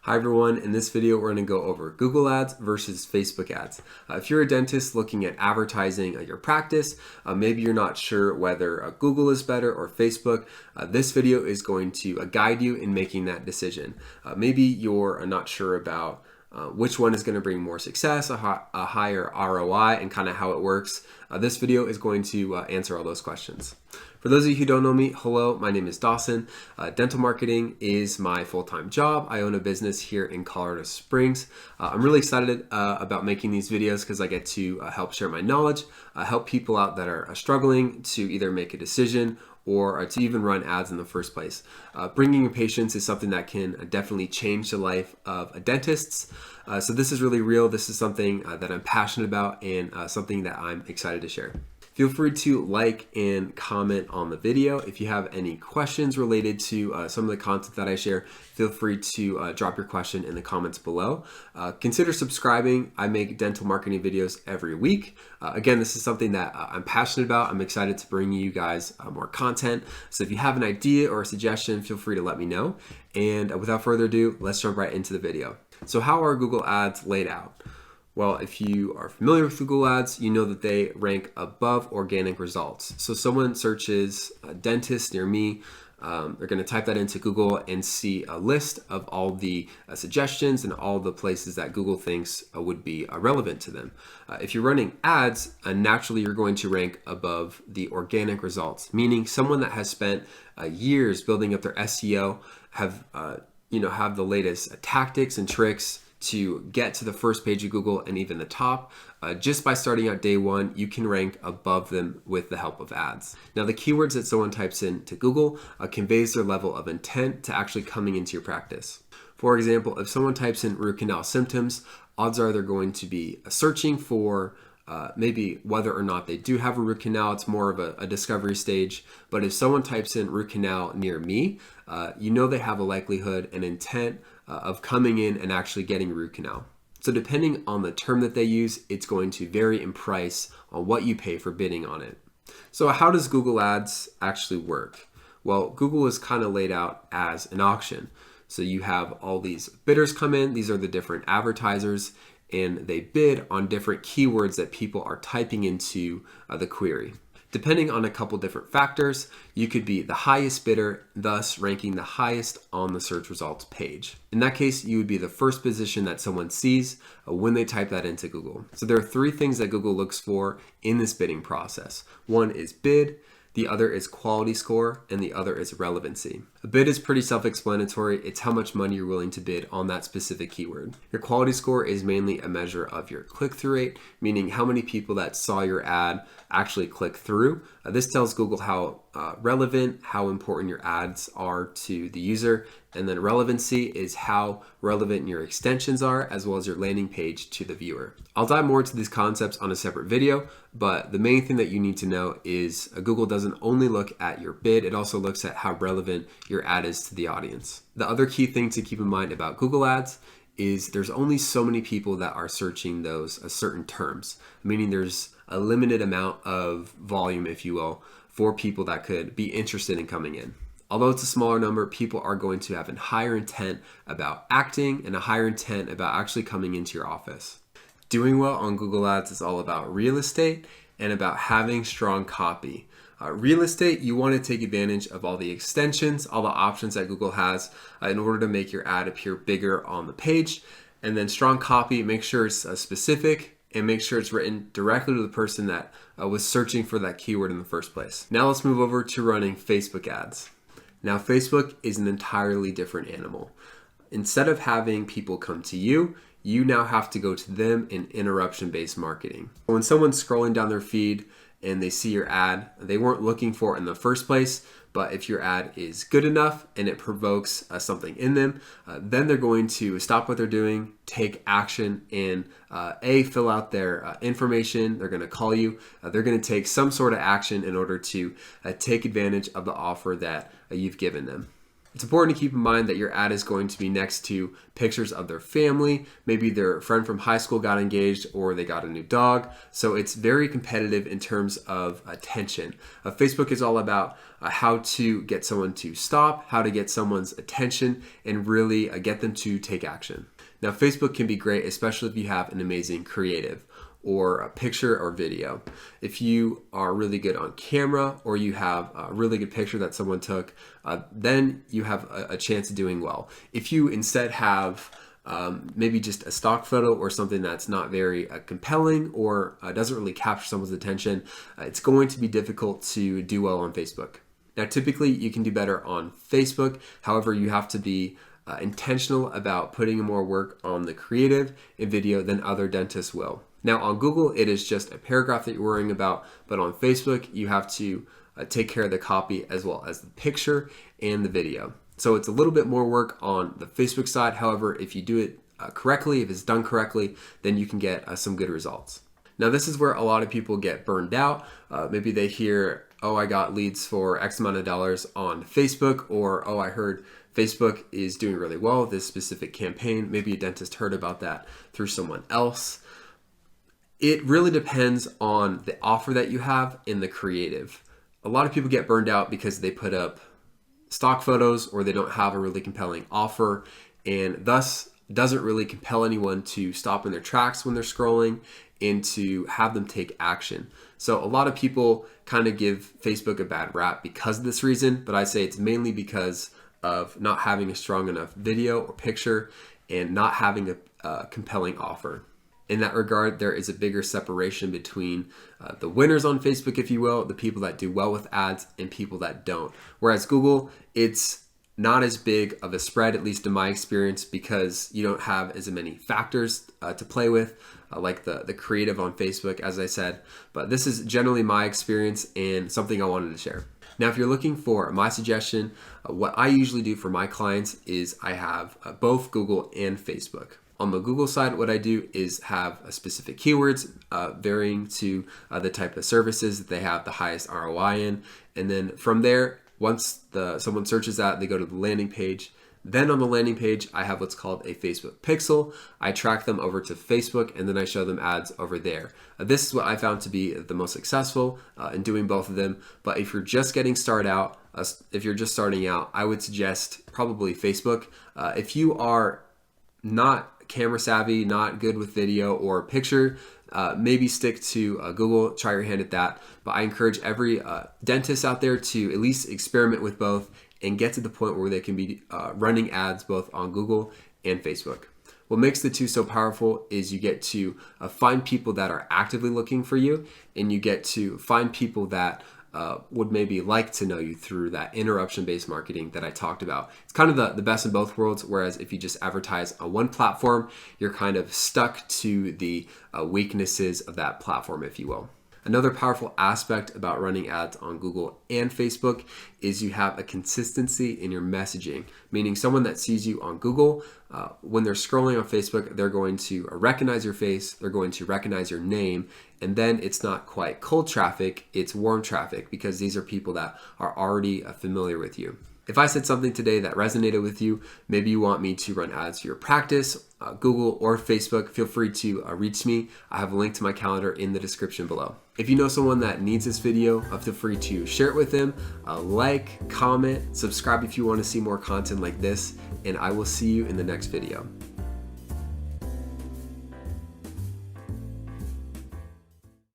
Hi everyone, in this video we're going to go over Google Ads versus Facebook ads. If you're a dentist looking at advertising your practice, maybe you're not sure whether Google is better or Facebook, this video is going to guide you in making that decision. Maybe you're not sure about which one is going to bring more success, a higher ROI, and kind of how it works. This video is going to answer all those questions. For those of you who don't know me, hello, my name is Dawson. Dental marketing is my full-time job. I own a business here in Colorado Springs. I'm really excited about making these videos because I get to help share my knowledge, help people out that are struggling to either make a decision or to even run ads in the first place. Bringing in patients is something that can definitely change the life of dentists. So this is really real. This is something that I'm passionate about and something that I'm excited to share. Feel free to like and comment on the video. If you have any questions related to some of the content that I share, feel free to drop your question in the comments below. Consider subscribing. I make dental marketing videos every week. Again, this is something that I'm passionate about. I'm excited to bring you guys more content. So if you have an idea or a suggestion, feel free to let me know. And without further ado, let's jump right into the video. So how are Google Ads laid out? Well, if you are familiar with Google Ads, you know that they rank above organic results. So someone searches a dentist near me, they're going to type that into Google and see a list of all the suggestions and all the places that Google thinks would be relevant to them. If you're running ads, naturally you're going to rank above the organic results, meaning someone that has spent years building up their SEO, have the latest tactics and tricks to get to the first page of Google and even the top. Just by starting out day one, you can rank above them with the help of ads. Now, the keywords that someone types into Google conveys their level of intent to actually coming into your practice. For example, if someone types in root canal symptoms, odds are they're going to be searching for maybe whether or not they do have a root canal. It's more of a discovery stage. But if someone types in root canal near me, you know they have a likelihood and intent of coming in and actually getting a root canal. So depending on the term that they use, it's going to vary in price on what you pay for bidding on it. So how does Google Ads actually work? Well, Google is kind of laid out as an auction. So you have all these bidders come in. These are the different advertisers, and they bid on different keywords that people are typing into the query. Depending on a couple different factors, you could be the highest bidder, thus ranking the highest on the search results page. In that case, you would be the first position that someone sees when they type that into Google. So there are three things that Google looks for in this bidding process. One is bid, the other is quality score, and the other is relevancy. A bid is pretty self-explanatory. It's how much money you're willing to bid on that specific keyword. Your quality score is mainly a measure of your click-through rate, meaning how many people that saw your ad actually click through. This tells Google how relevant, how important your ads are to the user. And then relevancy is how relevant your extensions are, as well as your landing page to the viewer. I'll dive more into these concepts on a separate video, but the main thing that you need to know is Google doesn't only look at your bid, it also looks at how relevant your ad is to the audience. The other key thing to keep in mind about Google Ads is there's only so many people that are searching those certain terms, meaning there's a limited amount of volume, if you will, for people that could be interested in coming in. Although it's a smaller number, people are going to have a higher intent about acting and a higher intent about actually coming into your office. Doing well on Google Ads is all about real estate and about having strong copy. Real estate, you want to take advantage of all the extensions, all the options that Google has in order to make your ad appear bigger on the page. And then strong copy, make sure it's specific and make sure it's written directly to the person that was searching for that keyword in the first place. Now let's move over to running Facebook ads. Now, Facebook is an entirely different animal. Instead of having people come to you, you now have to go to them in interruption-based marketing. When someone's scrolling down their feed and they see your ad, they weren't looking for it in the first place, but if your ad is good enough and it provokes something in them, then they're going to stop what they're doing, take action, and fill out their information. They're going to call you. They're going to take some sort of action in order to take advantage of the offer that you've given them. It's important to keep in mind that your ad is going to be next to pictures of their family. Maybe their friend from high school got engaged or they got a new dog. So it's very competitive in terms of attention. Facebook is all about how to get someone to stop, how to get someone's attention, and really get them to take action. Now, Facebook can be great, especially if you have an amazing creative or a picture or video. If you are really good on camera or you have a really good picture that someone took, then you have a chance of doing well. If you instead have maybe just a stock photo or something that's not very compelling or doesn't really capture someone's attention, it's going to be difficult to do well on Facebook. Now, typically you can do better on Facebook. However, you have to be intentional about putting more work on the creative and video than other dentists will. Now on Google, it is just a paragraph that you're worrying about, but on Facebook, you have to take care of the copy as well as the picture and the video. So it's a little bit more work on the Facebook side. However, if you do it correctly, if it's done correctly, then you can get some good results. Now this is where a lot of people get burned out. Maybe they hear, oh, I got leads for X amount of dollars on Facebook, or oh, I heard Facebook is doing really well with this specific campaign. Maybe a dentist heard about that through someone else. It really depends on the offer that you have in the creative. A lot of people get burned out because they put up stock photos or they don't have a really compelling offer, and thus doesn't really compel anyone to stop in their tracks when they're scrolling and to have them take action. So a lot of people kind of give Facebook a bad rap because of this reason, but I say it's mainly because of not having a strong enough video or picture and not having a compelling offer. In that regard, there is a bigger separation between the winners on Facebook, if you will, the people that do well with ads and people that don't. Whereas Google, it's not as big of a spread, at least in my experience, because you don't have as many factors to play with, like the creative on Facebook, as I said. But this is generally my experience and something I wanted to share. Now, if you're looking for my suggestion, what I usually do for my clients is I have both Google and Facebook. On the Google side, what I do is have specific keywords varying to the type of services that they have the highest ROI in. And then from there, once someone searches that, they go to the landing page. Then on the landing page, I have what's called a Facebook pixel. I track them over to Facebook and then I show them ads over there. This is what I found to be the most successful in doing both of them. But if you're just getting started out, starting out, I would suggest probably Facebook. If you are not camera savvy, not good with video or picture, maybe stick to Google, try your hand at that. But I encourage every dentist out there to at least experiment with both and get to the point where they can be running ads both on Google and Facebook. What makes the two so powerful is you get to find people that are actively looking for you, and you get to find people that would maybe like to know you through that interruption-based marketing that I talked about. It's kind of the best in both worlds, whereas if you just advertise on one platform, you're kind of stuck to the weaknesses of that platform, if you will. Another powerful aspect about running ads on Google and Facebook is you have a consistency in your messaging, meaning someone that sees you on Google, when they're scrolling on Facebook, they're going to recognize your face, they're going to recognize your name, and then it's not quite cold traffic, it's warm traffic, because these are people that are already familiar with you. If I said something today that resonated with you, maybe you want me to run ads for your practice, Google or Facebook, feel free to reach me. I have a link to my calendar in the description below. If you know someone that needs this video, feel free to share it with them, like, comment, subscribe if you want to see more content like this, and I will see you in the next video.